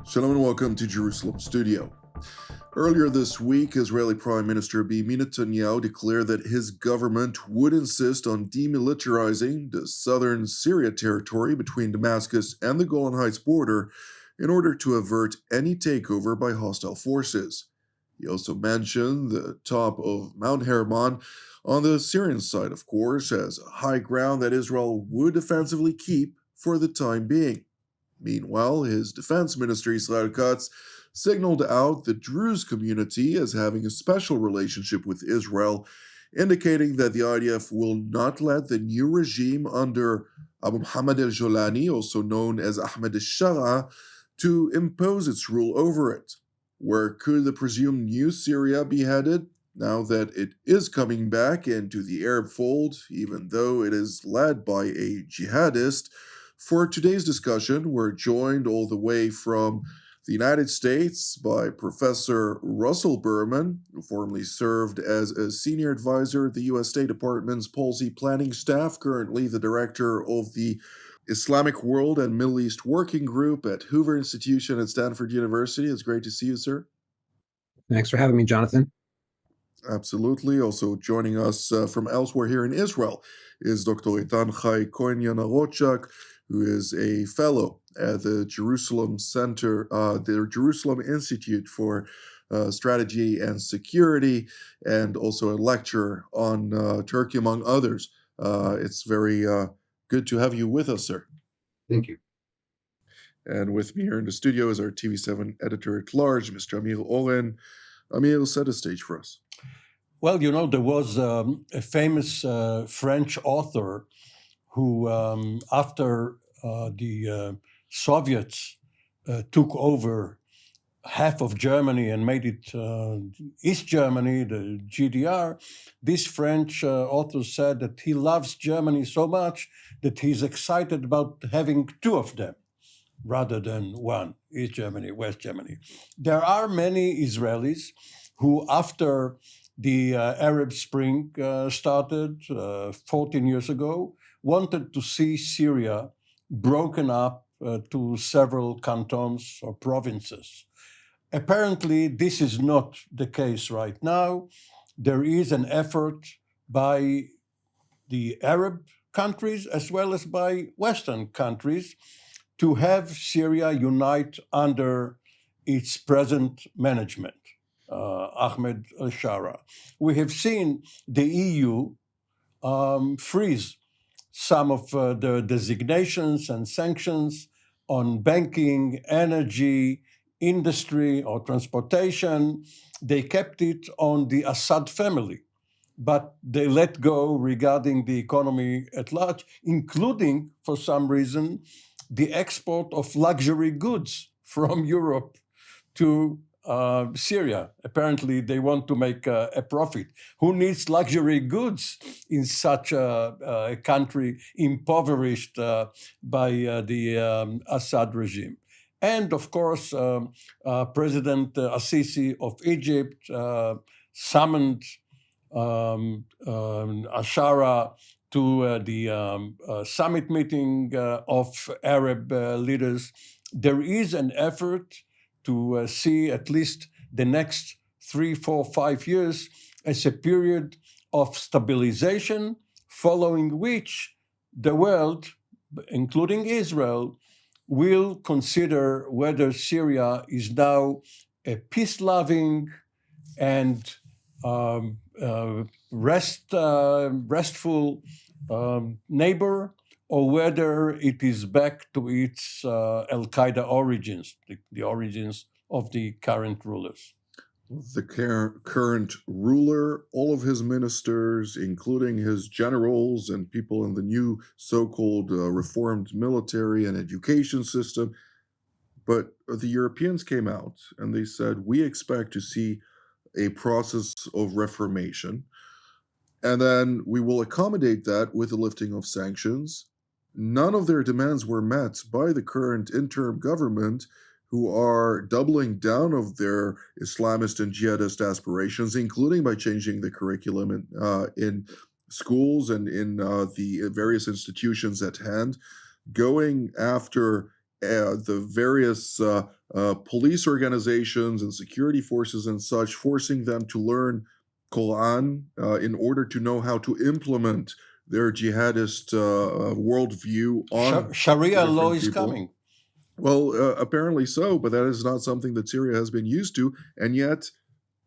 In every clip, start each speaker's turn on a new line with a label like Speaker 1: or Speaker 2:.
Speaker 1: Shalom and welcome to Jerusalem Studio. Earlier this week, Israeli Prime Minister Benjamin Netanyahu declared that his government would insist on demilitarizing the Southern Syria territory between Damascus and the Golan Heights border in order to avert any takeover by hostile forces. He also mentioned the top of Mount Hermon on the Syrian side, of course, as a high ground that Israel would defensively keep for the time being. Meanwhile, his defense minister, Israel Katz, signaled out the Druze community as having a special relationship with Israel, indicating that the IDF will not let the new regime under Abu Muhammad al-Jolani, also known as Ahmed A-Shara, to impose its rule over it. Where could the presumed new Syria be headed now that it is coming back into the Arab fold, even though it is led by a jihadist? For today's discussion, we're joined all the way from the United States by Professor Russell Berman, who formerly served as a senior advisor at the U.S. State Department's policy planning staff, currently the director of the Islamic World and Middle East Working Group at Hoover Institution at Stanford University. It's great to see you, sir.
Speaker 2: Thanks for having me, Jonathan.
Speaker 1: Absolutely. Also joining us from elsewhere here in Israel is Dr. Eitan Chai Cohen-Yanarochak, who is a fellow at the Jerusalem Center, the Jerusalem Institute for Strategy and Security, and also a lecturer on Turkey, among others. It's very good to have you with us, sir.
Speaker 2: Thank you.
Speaker 1: And with me here in the studio is our TV7 editor-at-large, Mr. Amir Oren. Amir, set the stage for us.
Speaker 3: Well, you know, there was a famous French author who, after the Soviets took over half of Germany and made it East Germany, the GDR, this French author said that he loves Germany so much that he's excited about having two of them rather than one, East Germany, West Germany. There are many Israelis who, after the Arab Spring started 14 years ago, wanted to see Syria broken up to several cantons or provinces. Apparently, this is not the case right now. There is an effort by the Arab countries as well as by Western countries to have Syria unite under its present management. Ahmed A-Shara. We have seen the EU freeze some of the designations and sanctions on banking, energy, industry, or transportation. They kept it on the Assad family, but they let go regarding the economy at large, including, for some reason, the export of luxury goods from Europe to Syria. Apparently, they want to make a profit. Who needs luxury goods in such a country impoverished by the Assad regime? And of course, President Assisi of Egypt summoned A-Shara to the summit meeting of Arab leaders. There is an effort to see at least the next 3, 4, 5 years as a period of stabilization, following which the world, including Israel, will consider whether Syria is now a peace-loving and restful neighbor, or whether it is back to its Al-Qaeda origins, the origins of the current rulers.
Speaker 1: The current ruler, all of his ministers, including his generals and people in the new so-called reformed military and education system. But the Europeans came out and they said, we expect to see a process of reformation, and then we will accommodate that with the lifting of sanctions. None of their demands were met by the current interim government, who are doubling down of their Islamist and jihadist aspirations, including by changing the curriculum in schools and in the various institutions at hand, going after the various police organizations and security forces and such, forcing them to learn Quran in order to know how to implement their jihadist worldview on
Speaker 3: Sharia law
Speaker 1: different
Speaker 3: is
Speaker 1: people.
Speaker 3: coming.
Speaker 1: Well, apparently so, but that is not something that Syria has been used to, and yet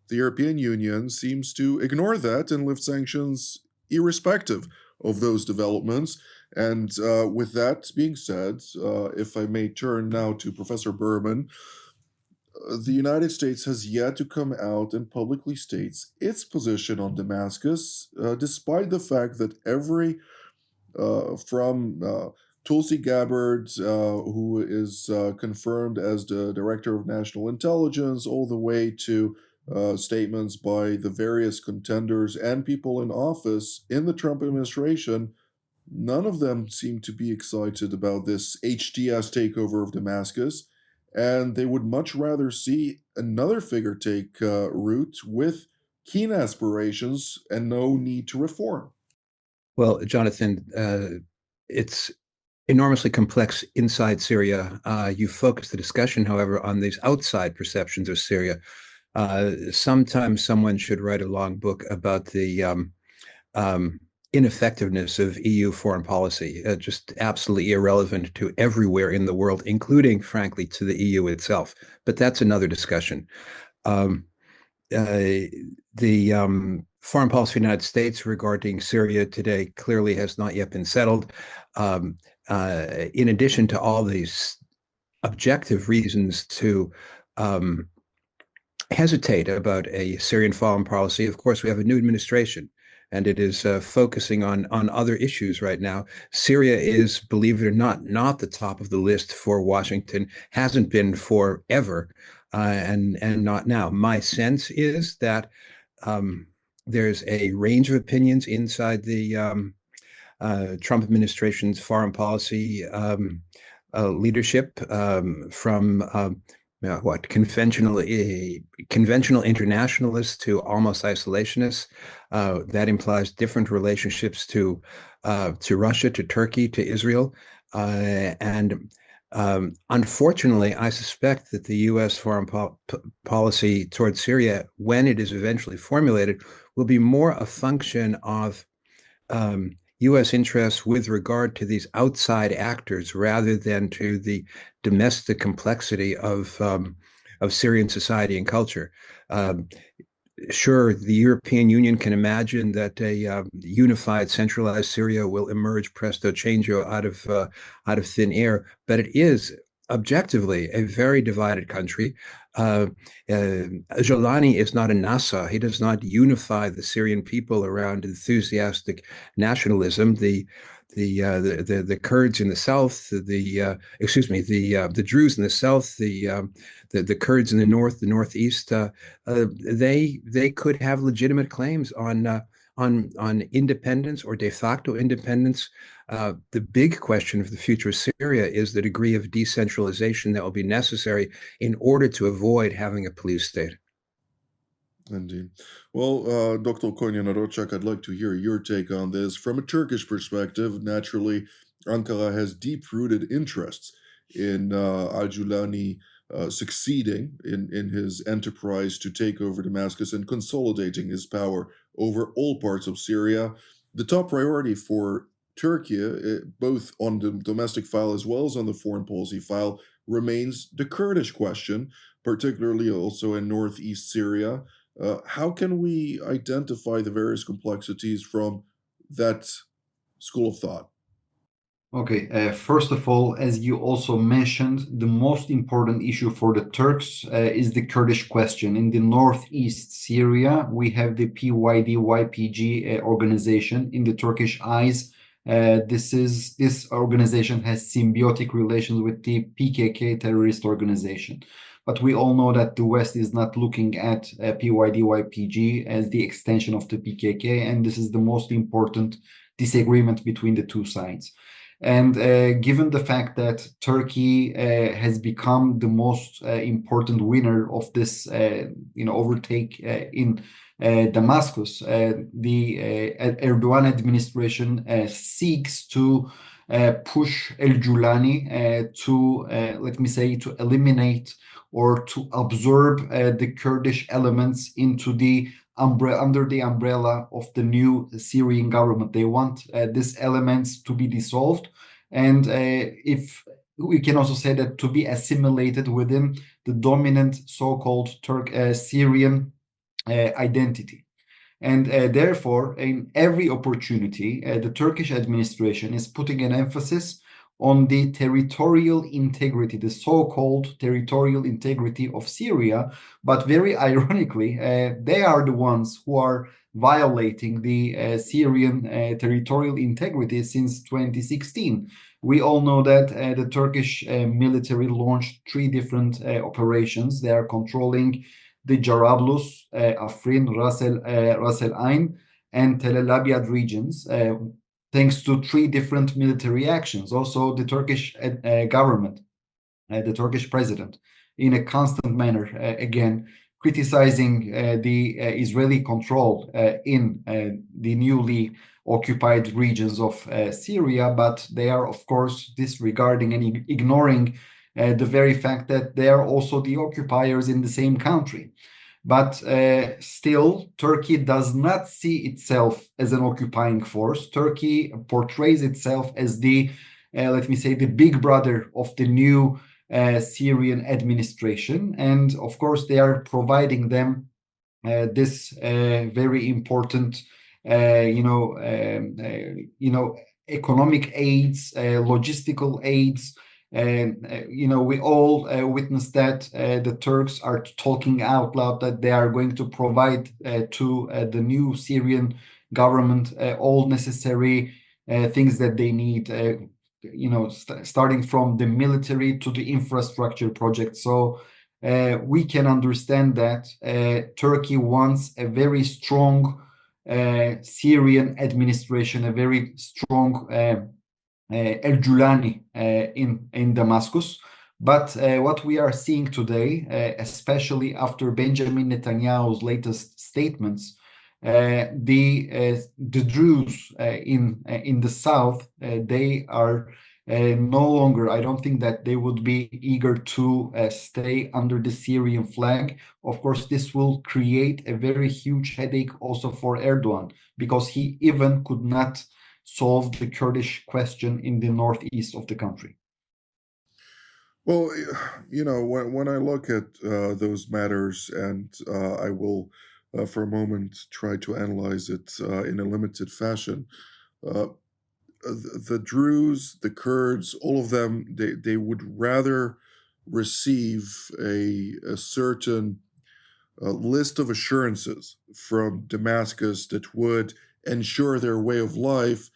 Speaker 1: the European Union seems to ignore that and lift sanctions irrespective of those developments. And with that being said, if I may turn now to Professor Berman, the United States has yet to come out and publicly states its position on Damascus, despite the fact that every from Tulsi Gabbard, who is confirmed as the Director of National Intelligence, all the way to statements by the various contenders and people in office in the Trump administration. None of them seem to be excited about this HTS takeover of Damascus, and they would much rather see another figure take root with keen aspirations and no need to reform.
Speaker 2: Well, Jonathan, it's enormously complex inside Syria. You focus the discussion, however, on these outside perceptions of Syria. Sometimes someone should write a long book about the ineffectiveness of EU foreign policy, just absolutely irrelevant to everywhere in the world, including, frankly, to the EU itself. But that's another discussion. The foreign policy of the United States regarding Syria today clearly has not yet been settled. In addition to all these objective reasons to hesitate about a Syrian foreign policy, of course, we have a new administration, and it is focusing on other issues right now. Syria is, believe it or not the top of the list for Washington, hasn't been forever, and not now. My sense is that there's a range of opinions inside the Trump administration's foreign policy leadership, from conventional internationalists to almost isolationists. That implies different relationships to Russia, to Turkey, to Israel, and unfortunately, I suspect that the U.S. foreign policy towards Syria, when it is eventually formulated, will be more a function of U.S. interests with regard to these outside actors rather than to the domestic complexity of Syrian society and culture. Sure, the European Union can imagine that a unified, centralized Syria will emerge presto changeo out of thin air, but it is objectively a very divided country. Jolani is not a NASA. He does not unify the Syrian people around enthusiastic nationalism. The Kurds in the south, the Druze in the south, the Kurds in the north, the northeast, they could have legitimate claims on independence or de facto independence. The big question of the future of Syria is the degree of decentralization that will be necessary in order to avoid having a police state.
Speaker 1: Indeed. Well, Dr. Konya Narochak, I'd like to hear your take on this. From a Turkish perspective, naturally, Ankara has deep-rooted interests in al-Julani succeeding in his enterprise to take over Damascus and consolidating his power over all parts of Syria. The top priority for Turkey, both on the domestic file as well as on the foreign policy file, remains the Kurdish question, particularly also in northeast Syria. How can we identify the various complexities from that school of thought?
Speaker 4: Okay, first of all, as you also mentioned, the most important issue for the Turks is the Kurdish question. In the northeast Syria, we have the PYD-YPG organization. In the Turkish eyes, this organization has symbiotic relations with the PKK terrorist organization. But we all know that the West is not looking at PYD-YPG as the extension of the PKK, and this is the most important disagreement between the two sides. And given the fact that Turkey has become the most important winner of this, overtake in Damascus, the Erdogan administration seeks to push El-Julani to, let me say, to eliminate or to absorb the Kurdish elements into the under the umbrella of the new Syrian government. They want these elements to be dissolved, and if we can also say that to be assimilated within the dominant so-called Syrian identity. And therefore, in every opportunity, the Turkish administration is putting an emphasis on the territorial integrity, the so-called territorial integrity of Syria. But very ironically, they are the ones who are violating the Syrian territorial integrity since 2016. We all know that the Turkish military launched 3 different operations. They are controlling the Jarablus, Afrin, Ras El Ain, and Tel El Abyad regions, thanks to 3 different military actions. Also, the Turkish government, the Turkish president, in a constant manner, again, criticizing the Israeli control in the newly occupied regions of Syria, but they are, of course, disregarding and ignoring the very fact that they are also the occupiers in the same country. But still, Turkey does not see itself as an occupying force. Turkey portrays itself as the, let me say, the big brother of the new Syrian administration. And of course, they are providing them this very important, economic aids, logistical aids. We all witnessed that the Turks are talking out loud that they are going to provide to the new Syrian government all necessary things that they need, starting from the military to the infrastructure project. So we can understand that Turkey wants a very strong Syrian administration, a very strong El-Julani in Damascus. But what we are seeing today, especially after Benjamin Netanyahu's latest statements, the Druze in the south, they are no longer, I don't think that they would be eager to stay under the Syrian flag. Of course, this will create a very huge headache also for Erdogan, because he even could not solve the Kurdish question in the northeast of the country.
Speaker 1: Well, when I look at those matters, and I will, for a moment, try to analyze it in a limited fashion, the Druze, the Kurds, all of them, they would rather receive a certain list of assurances from Damascus that would ensure their way of life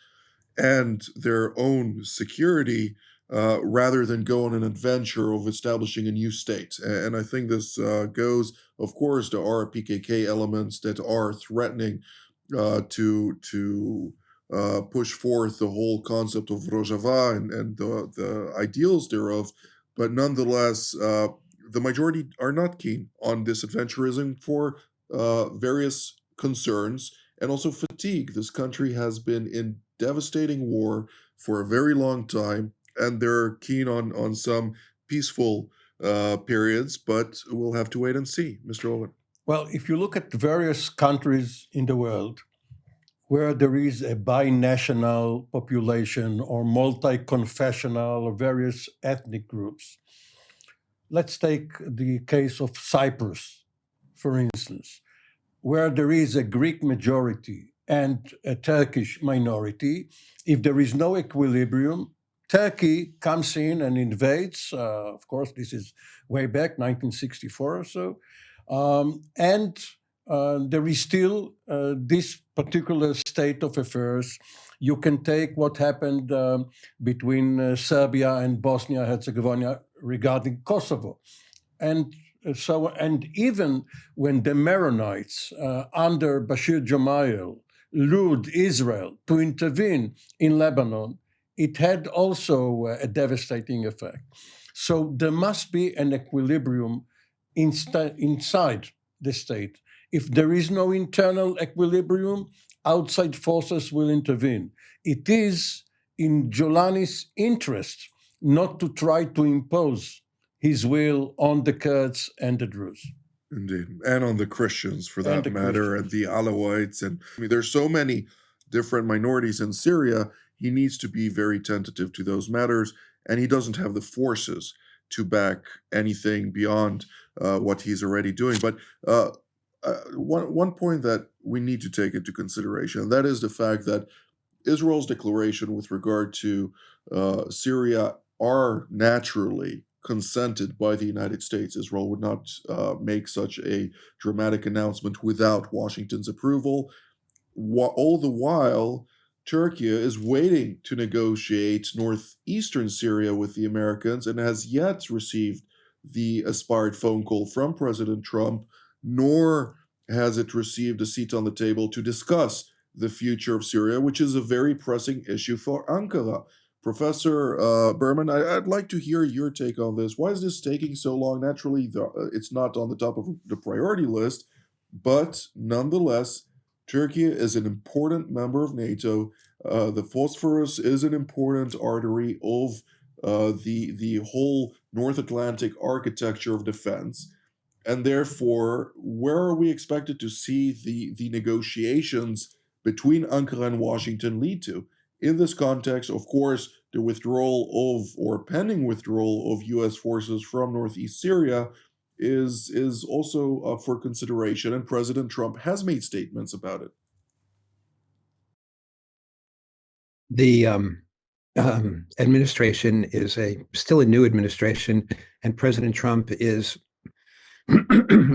Speaker 1: and their own security, rather than go on an adventure of establishing a new state. And I think this goes, of course, there are PKK elements that are threatening to push forth the whole concept of Rojava and the ideals thereof. But nonetheless, the majority are not keen on this adventurism for various concerns and also fatigue. This country has been in devastating war for a very long time, and they're keen on some peaceful periods, but we'll have to wait and see. Mr. Owen.
Speaker 3: Well, if you look at various countries in the world where there is a binational population or multi-confessional or various ethnic groups, let's take the case of Cyprus, for instance, where there is a Greek majority and a Turkish minority. If there is no equilibrium, Turkey comes in and invades. Of course, this is way back, 1964 or so. And there is still this particular state of affairs. You can take what happened between Serbia and Bosnia-Herzegovina regarding Kosovo. And even when the Maronites under Bashir Gemayel lured Israel to intervene in Lebanon, it had also a devastating effect. So there must be an equilibrium inside the state. If there is no internal equilibrium, outside forces will intervene. It is in Giuliani's interest not to try to impose his will on the Kurds and the Druze.
Speaker 1: Indeed. And on the Christians, for
Speaker 3: And
Speaker 1: that
Speaker 3: the
Speaker 1: matter, and
Speaker 3: Christians.
Speaker 1: the Alawites. And I mean, there's so many different minorities in Syria. He needs to be very tentative to those matters, and he doesn't have the forces to back anything beyond what he's already doing. But one point that we need to take into consideration, and that is the fact that Israel's declaration with regard to Syria are naturally consented by the United States. Israel would not make such a dramatic announcement without Washington's approval. All the while, Turkey is waiting to negotiate northeastern Syria with the Americans and has yet received the aspired phone call from President Trump, nor has it received a seat on the table to discuss the future of Syria, which is a very pressing issue for Ankara. Professor Berman, I'd like to hear your take on this. Why is this taking so long? Naturally, it's not on the top of the priority list, but nonetheless, Turkey is an important member of NATO. The Bosphorus is an important artery of the whole North Atlantic architecture of defense. And therefore, where are we expected to see the negotiations between Ankara and Washington lead to? In this context, of course, the withdrawal of, or pending withdrawal of U.S. forces from northeast Syria is also up for consideration, and President Trump has made statements about it.
Speaker 2: The administration is still a new administration, and President Trump is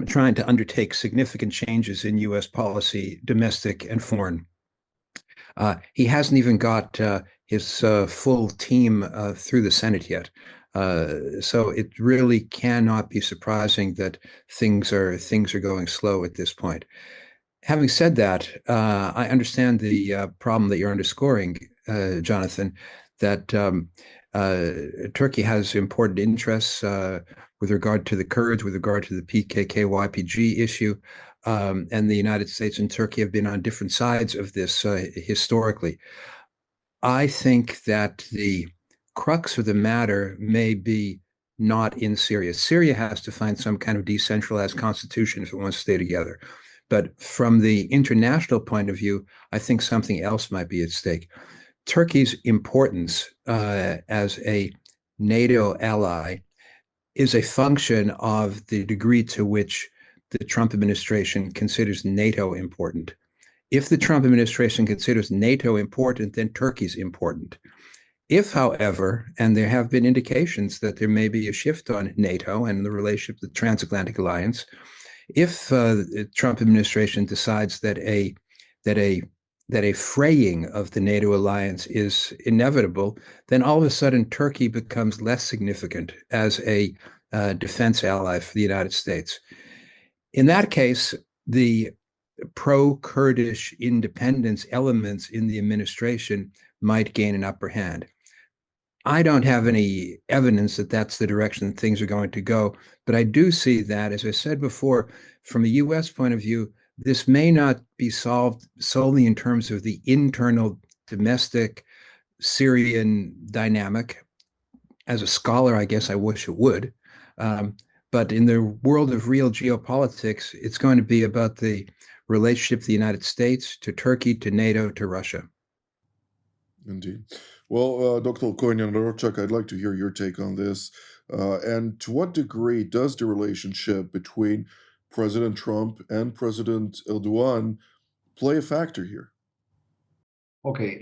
Speaker 2: trying to undertake significant changes in U.S. policy, domestic and foreign. He hasn't even got his full team through the Senate yet. So it really cannot be surprising that things are going slow at this point. Having said that, I understand the problem that you're underscoring, Jonathan, that Turkey has important interests with regard to the Kurds, with regard to the PKK-YPG issue, and the United States and Turkey have been on different sides of this historically. I think that the crux of the matter may be not in Syria. Syria has to find some kind of decentralized constitution if it wants to stay together. But from the international point of view, I think something else might be at stake. Turkey's importance as a NATO ally is a function of the degree to which the Trump administration considers NATO important. If the Trump administration considers NATO important, then Turkey's important. If, however, and there have been indications that there may be a shift on NATO and the relationship to the transatlantic alliance, if the Trump administration decides that a fraying of the NATO alliance is inevitable, then all of a sudden Turkey becomes less significant as a defense ally for the United States. In that case, the pro-Kurdish independence elements in the administration might gain an upper hand. I don't have any evidence that that's the direction that things are going to go, but I do see that, as I said before, from a U.S. point of view, this may not be solved solely in terms of the internal domestic Syrian dynamic. As a scholar, I guess I wish it would. But in the world of real geopolitics, it's going to be about the relationship of the United States to Turkey, to NATO, to Russia.
Speaker 1: Indeed. Well, Dr. Koynian-Rochak, I'd like to hear your take on this. And to what degree does the relationship between President Trump and President Erdogan play a factor here?
Speaker 4: Okay,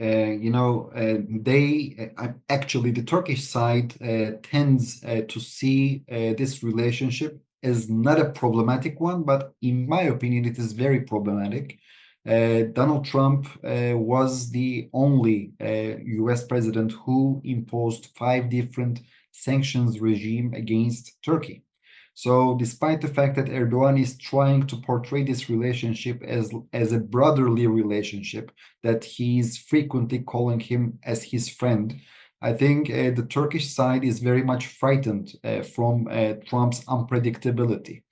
Speaker 4: actually, the Turkish side tends to see this relationship as not a problematic one, but in my opinion, it is very problematic. Donald Trump was the only US president who imposed 5 different sanctions regime against Turkey. So despite the fact that Erdogan is trying to portray this relationship as a brotherly relationship, that he's frequently calling him as his friend, I think the Turkish side is very much frightened from Trump's unpredictability.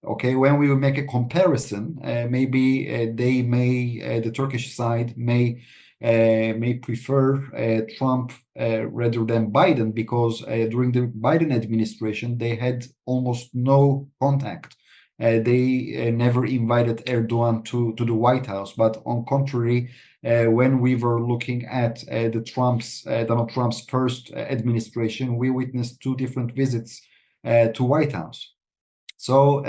Speaker 4: Okay, when we make a comparison, maybe the Turkish side may may prefer Trump rather than Biden, because during the Biden administration, they had almost no contact. They never invited Erdogan to the White House. But on contrary, when we were looking at Donald Trump's first administration, we witnessed two different visits to White House. So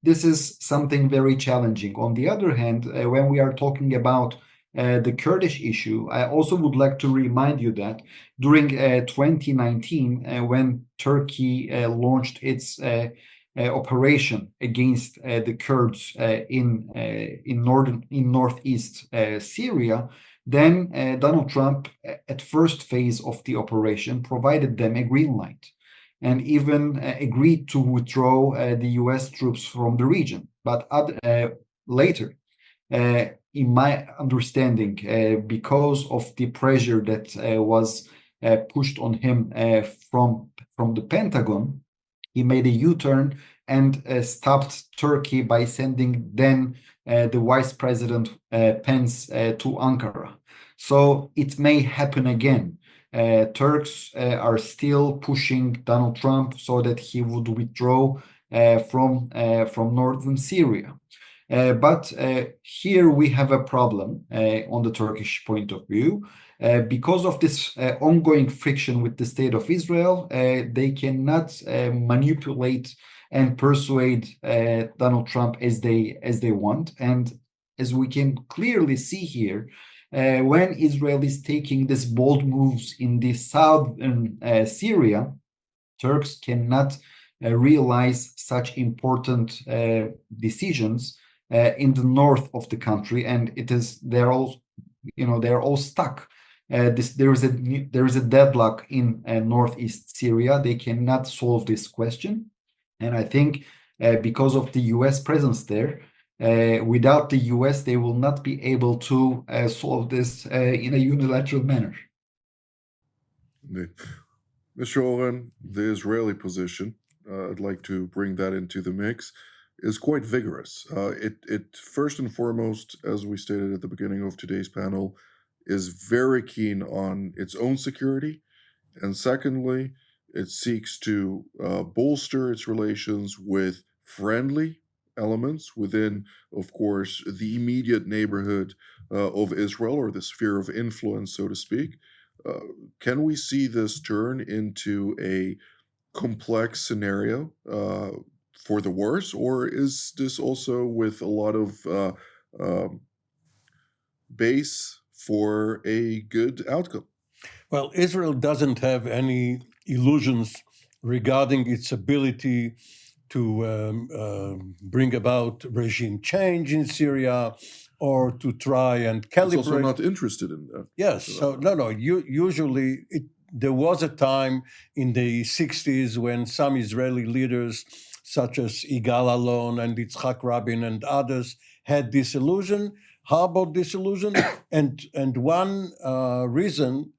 Speaker 4: this is something very challenging. On the other hand, when we are talking about the Kurdish issue, I also would like to remind you that during 2019, when Turkey launched its operation against the Kurds in northeast Syria, then Donald Trump, at first phase of the operation, provided them a green light and even agreed to withdraw the U.S. troops from the region. But later, in my understanding, because of the pressure that was pushed on him from the Pentagon, he made a U-turn and stopped Turkey by sending then the Vice President Pence to Ankara. So it may happen again. Turks are still pushing Donald Trump so that he would withdraw from northern Syria. But here we have a problem on the Turkish point of view. Because of this ongoing friction with the state of Israel, they cannot manipulate and persuade Donald Trump as they want. And as we can clearly see here, when Israel is taking these bold moves in the southern Syria, Turks cannot realize such important decisions in the north of the country, and they're all stuck. There is a deadlock in northeast Syria. They cannot solve this question, and I think because of the U.S. presence there, without the U.S., they will not be able to solve this in a unilateral manner.
Speaker 1: Mr. Oren, the Israeli position, I'd like to bring that into the mix, is quite vigorous. It first and foremost, as we stated at the beginning of today's panel, is very keen on its own security, and secondly, it seeks to bolster its relations with friendly elements within, of course, the immediate neighborhood of Israel, or the sphere of influence, so to speak. Can we see this turn into a complex scenario for the worse, or is this also with a lot of base for a good outcome?
Speaker 3: Well, Israel doesn't have any illusions regarding its ability to bring about regime change in Syria or to try and calibrate.
Speaker 1: It's also not interested in that.
Speaker 3: Yes. So no. Usually, there was a time in the 60s when some Israeli leaders, such as Yigal Allon and Yitzhak Rabin and others, had this illusion, harbored this illusion, and one reason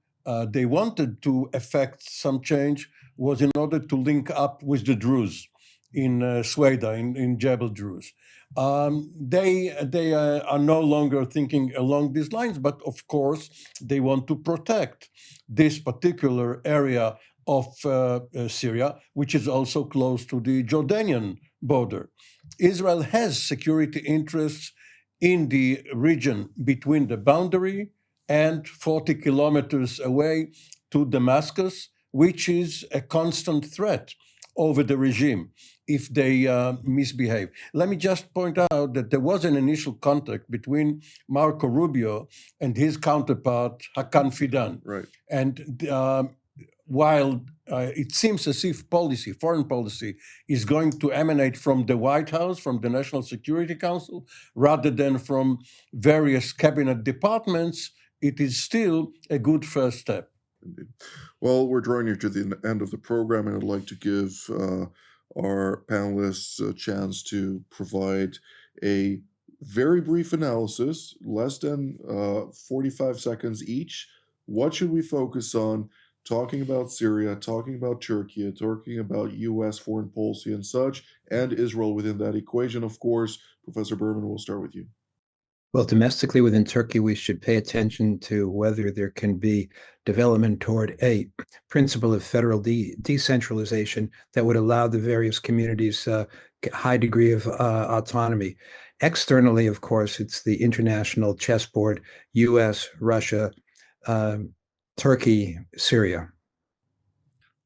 Speaker 3: they wanted to effect some change was in order to link up with the Druze in Sweda, in Jebel Druze. They are no longer thinking along these lines, but of course they want to protect this particular area of Syria, which is also close to the Jordanian border. Israel has security interests in the region between the boundary and 40 kilometers away to Damascus, which is a constant threat over the regime if they misbehave. Let me just point out that there was an initial contact between Marco Rubio and his counterpart, Hakan Fidan.
Speaker 1: Right.
Speaker 3: And while it seems as if foreign policy, is going to emanate from the White House, from the National Security Council, rather than from various cabinet departments, it is still a good first step.
Speaker 1: Indeed. Well, we're drawing near to the end of the program, and I'd like to give our panelists a chance to provide a very brief analysis, less than 45 seconds each. What should we focus on? Talking about Syria, talking about Turkey, talking about U.S. foreign policy and such, and Israel within that equation, of course. Professor Berman, we'll start with you.
Speaker 2: Well, domestically within Turkey, we should pay attention to whether there can be development toward a principle of federal decentralization that would allow the various communities a high degree of autonomy. Externally, of course, it's the international chessboard, US, Russia, Turkey, Syria.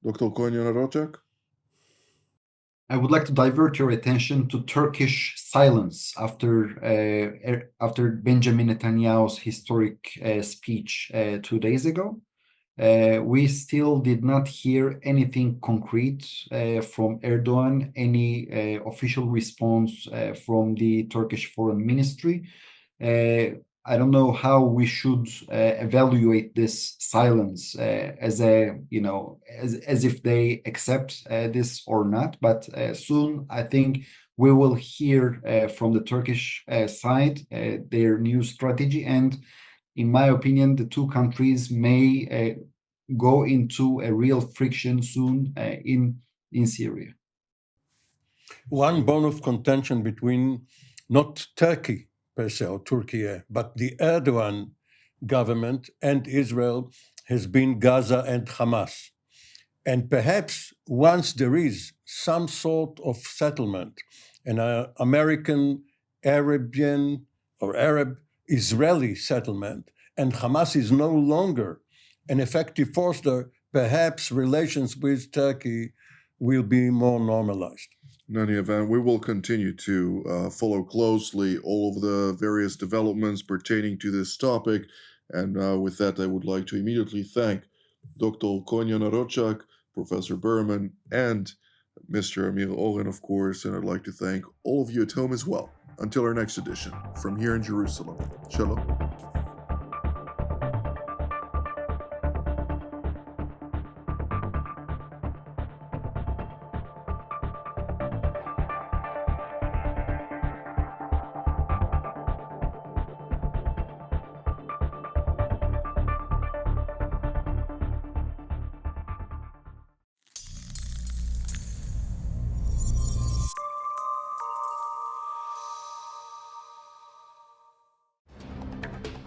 Speaker 1: Dr. Konya Narocak?
Speaker 4: I would like to divert your attention to Turkish silence after Benjamin Netanyahu's historic speech 2 days ago. We still did not hear anything concrete from Erdogan, any official response from the Turkish Foreign Ministry. I don't know how we should evaluate this silence as if they accept this or not. But soon, I think we will hear from the Turkish side their new strategy, and in my opinion, the two countries may go into a real friction soon in Syria.
Speaker 3: One bone of contention between not Turkey per se, or Turkey, but the Erdogan government and Israel has been Gaza and Hamas. And perhaps once there is some sort of settlement, an American, Arabian, or Arab-Israeli settlement, and Hamas is no longer an effective force there, perhaps relations with Turkey will be more normalized.
Speaker 1: In any event, we will continue to follow closely all of the various developments pertaining to this topic. And with that, I would like to immediately thank Dr. Konya Narocak, Professor Berman, and Mr. Amir Oren, of course. And I'd like to thank all of you at home as well. Until our next edition, from here in Jerusalem. Shalom.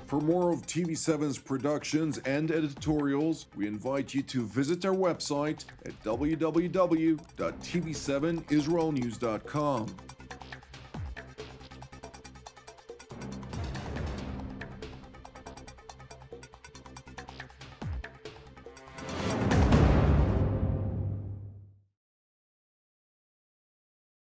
Speaker 1: For more of TV7's productions and editorials, we invite you to visit our website at www.tv7israelnews.com.